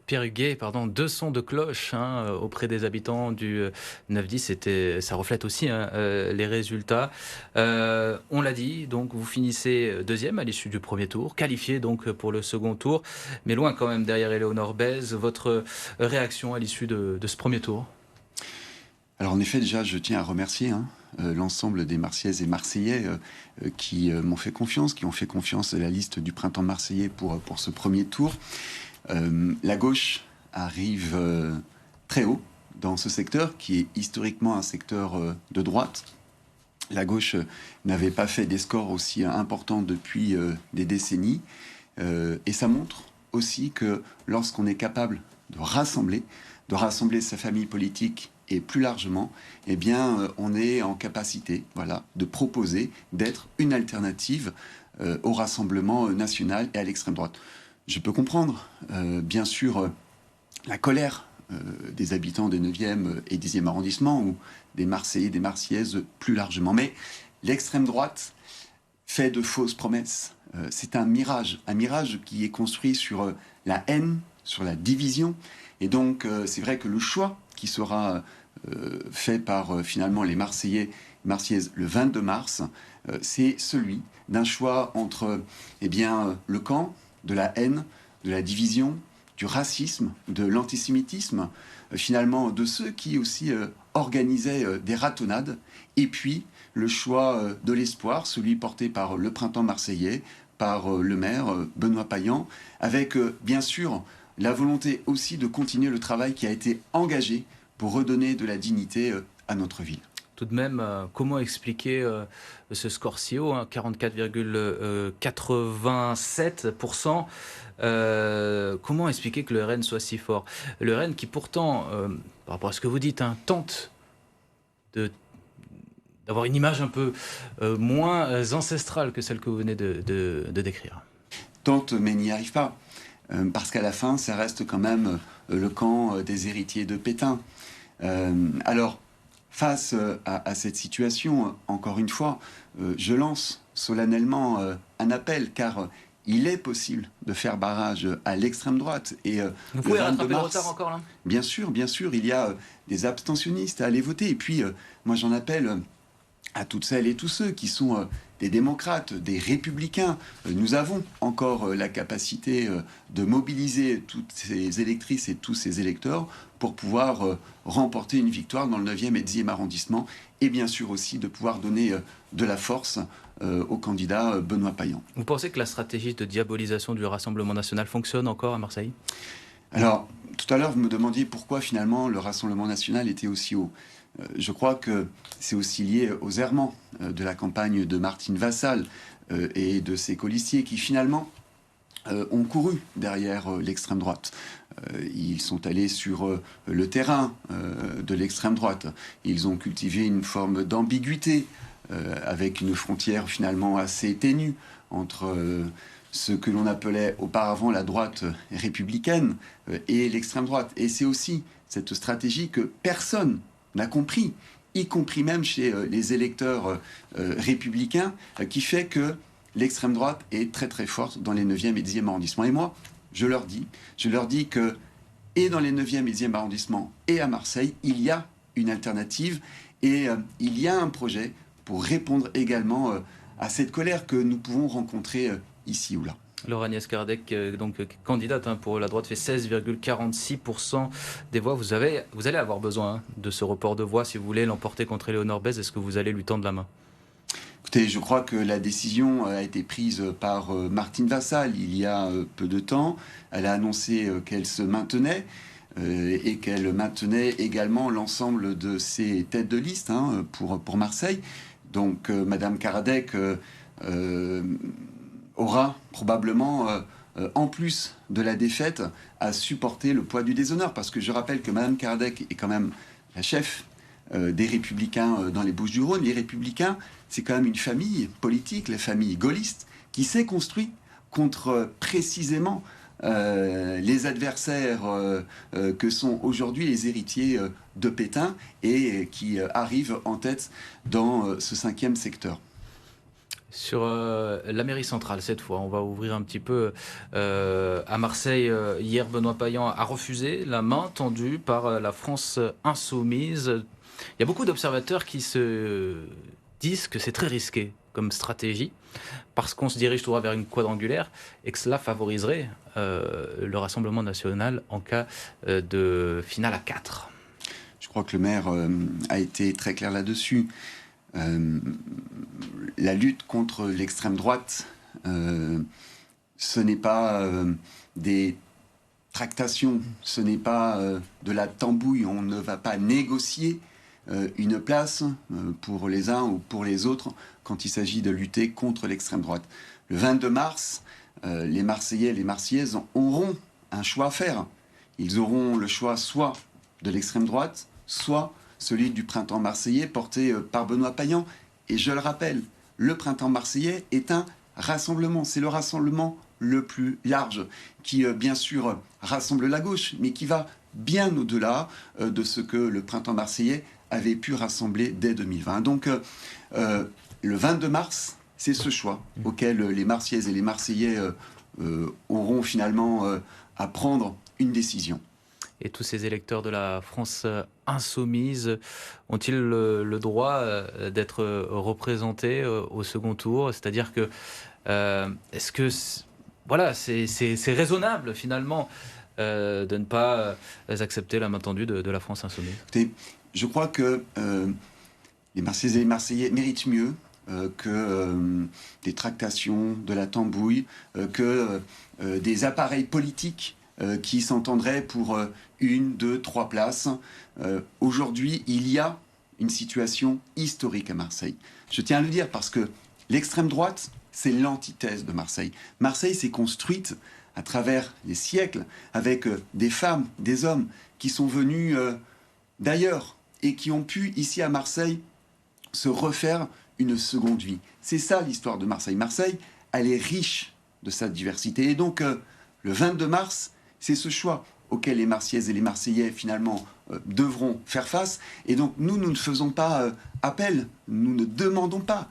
Pierre Huguet, pardon, 2 sons de cloche auprès des habitants du 9-10, ça reflète aussi les résultats. On l'a dit, donc vous finissez deuxième à l'issue du premier tour, qualifié donc pour le second tour, mais loin quand même derrière Éléonore Bèze. Votre réaction à l'issue de ce premier tour? Alors en effet, déjà, je tiens à remercier l'ensemble des Marseillaises et Marseillais qui m'ont fait confiance, qui ont fait confiance à la liste du printemps marseillais pour ce premier tour. La gauche arrive très haut dans ce secteur, qui est historiquement un secteur de droite. La gauche n'avait pas fait des scores aussi importants depuis des décennies. Et ça montre aussi que lorsqu'on est capable de rassembler sa famille politique et plus largement, eh bien, on est en capacité, voilà, de proposer d'être une alternative au Rassemblement national et à l'extrême droite. Je peux comprendre, bien sûr, la colère des habitants des 9e et 10e arrondissements, ou des Marseillais, des Marseillaises plus largement. Mais l'extrême droite fait de fausses promesses. C'est un mirage qui est construit sur la haine, sur la division. Et donc, c'est vrai que le choix qui sera fait par finalement les Marseillais, Marseillaises le 22 mars, c'est celui d'un choix entre le camp de la haine, de la division, du racisme, de l'antisémitisme, finalement de ceux qui aussi organisaient des ratonnades, et puis le choix de l'espoir, celui porté par le printemps marseillais, par le maire Benoît Payan, avec bien sûr la volonté aussi de continuer le travail qui a été engagé pour redonner de la dignité à notre ville. Tout de même, comment expliquer ce score si haut, 44,87%. Comment expliquer que le RN soit si fort? Le RN qui pourtant, par rapport à ce que vous dites, tente d'avoir une image un peu moins ancestrale que celle que vous venez de décrire. Tente, mais n'y arrive pas. Parce qu'à la fin, ça reste quand même le camp des héritiers de Pétain. Alors, face à cette situation, encore une fois, je lance solennellement un appel, car il est possible de faire barrage à l'extrême droite. Et Vous le pouvez 22 rattraper le mars, retard encore là? bien sûr, il y a des abstentionnistes à aller voter. Et puis, moi, j'en appelle à toutes celles et tous ceux qui sont des démocrates, des républicains. Nous avons encore la capacité de mobiliser toutes ces électrices et tous ces électeurs pour pouvoir remporter une victoire dans le 9e et 10e arrondissement, et bien sûr aussi de pouvoir donner de la force au candidat Benoît Payan. Vous pensez que la stratégie de diabolisation du Rassemblement national fonctionne encore à Marseille? Alors, tout à l'heure, vous me demandiez pourquoi finalement le Rassemblement national était aussi haut. Je crois que c'est aussi lié aux errements de la campagne de Martine Vassal et de ses colistiers qui finalement ont couru derrière l'extrême droite. Ils sont allés sur le terrain de l'extrême droite. Ils ont cultivé une forme d'ambiguïté avec une frontière finalement assez ténue entre ce que l'on appelait auparavant la droite républicaine et l'extrême droite. Et c'est aussi cette stratégie que personne n'a compris, y compris même chez les électeurs républicains, qui fait que l'extrême droite est très très forte dans les 9e et 10e arrondissements. Et moi, je leur dis que, et dans les 9e et 10e arrondissements, et à Marseille, il y a une alternative, et il y a un projet pour répondre également à cette colère que nous pouvons rencontrer ici ou là. Laura Agnès Kardec, donc candidate pour la droite, fait 16,46% des voix. Vous allez avoir besoin de ce report de voix si vous voulez l'emporter contre Éléonore Bèze. Est-ce que vous allez lui tendre la main? Écoutez, je crois que la décision a été prise par Martine Vassal il y a peu de temps. Elle a annoncé qu'elle se maintenait et qu'elle maintenait également l'ensemble de ses têtes de liste pour Marseille. Donc Madame Kardec aura probablement, en plus de la défaite, à supporter le poids du déshonneur. Parce que je rappelle que Madame Kardec est quand même la chef des Républicains dans les Bouches-du-Rhône. Les Républicains, c'est quand même une famille politique, la famille gaulliste, qui s'est construite contre précisément les adversaires que sont aujourd'hui les héritiers de Pétain et qui arrivent en tête dans ce 5e secteur. Sur la mairie centrale, cette fois, on va ouvrir un petit peu à Marseille. Hier, Benoît Payan a refusé la main tendue par la France insoumise. Il y a beaucoup d'observateurs qui se disent que c'est très risqué comme stratégie, parce qu'on se dirige tout droit vers une quadrangulaire et que cela favoriserait le Rassemblement national en cas de finale à 4. Je crois que le maire a été très clair là-dessus. La lutte contre l'extrême droite, ce n'est pas des tractations, ce n'est pas de la tambouille. On ne va pas négocier une place pour les uns ou pour les autres quand il s'agit de lutter contre l'extrême droite. Le 22 mars, les Marseillais et les Marseillaises auront un choix à faire. Ils auront le choix soit de l'extrême droite, soit celui du printemps marseillais porté par Benoît Payan. Et je le rappelle, le printemps marseillais est un rassemblement. C'est le rassemblement le plus large qui, bien sûr, rassemble la gauche, mais qui va bien au-delà de ce que le printemps marseillais avait pu rassembler dès 2020. Donc, le 22 mars, c'est ce choix auquel les Marseillaises et les Marseillais auront finalement à prendre une décision. Et tous ces électeurs de la France insoumise ont-ils le droit d'être représentés au second tour? C'est-à-dire que, est-ce que voilà, c'est raisonnable finalement de ne pas accepter la main tendue de la France insoumise? Écoutez, je crois que les Marseillaises et les Marseillais méritent mieux que des tractations, de la tambouille, que des appareils politiques qui s'entendraient pour 1, 2, 3 places. Aujourd'hui, il y a une situation historique à Marseille. Je tiens à le dire parce que l'extrême droite, c'est l'antithèse de Marseille. Marseille s'est construite à travers les siècles avec des femmes, des hommes qui sont venus d'ailleurs et qui ont pu, ici à Marseille, se refaire une seconde vie. C'est ça l'histoire de Marseille. Marseille, elle est riche de sa diversité. Et donc, le 22 mars, c'est ce choix auquel les Marseillaises et les Marseillais, finalement, devront faire face. Et donc, nous ne faisons pas appel, nous ne demandons pas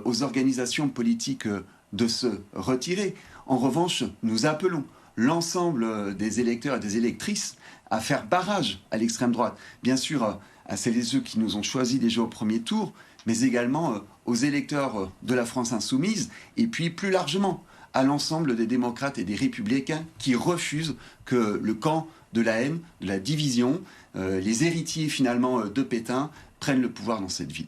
aux organisations politiques de se retirer. En revanche, nous appelons l'ensemble des électeurs et des électrices à faire barrage à l'extrême droite. Bien sûr, à celles et ceux qui nous ont choisis déjà au premier tour, mais également aux électeurs de la France insoumise, et puis plus largement à l'ensemble des démocrates et des républicains qui refusent que le camp de la haine, de la division, les héritiers finalement de Pétain, prennent le pouvoir dans cette ville.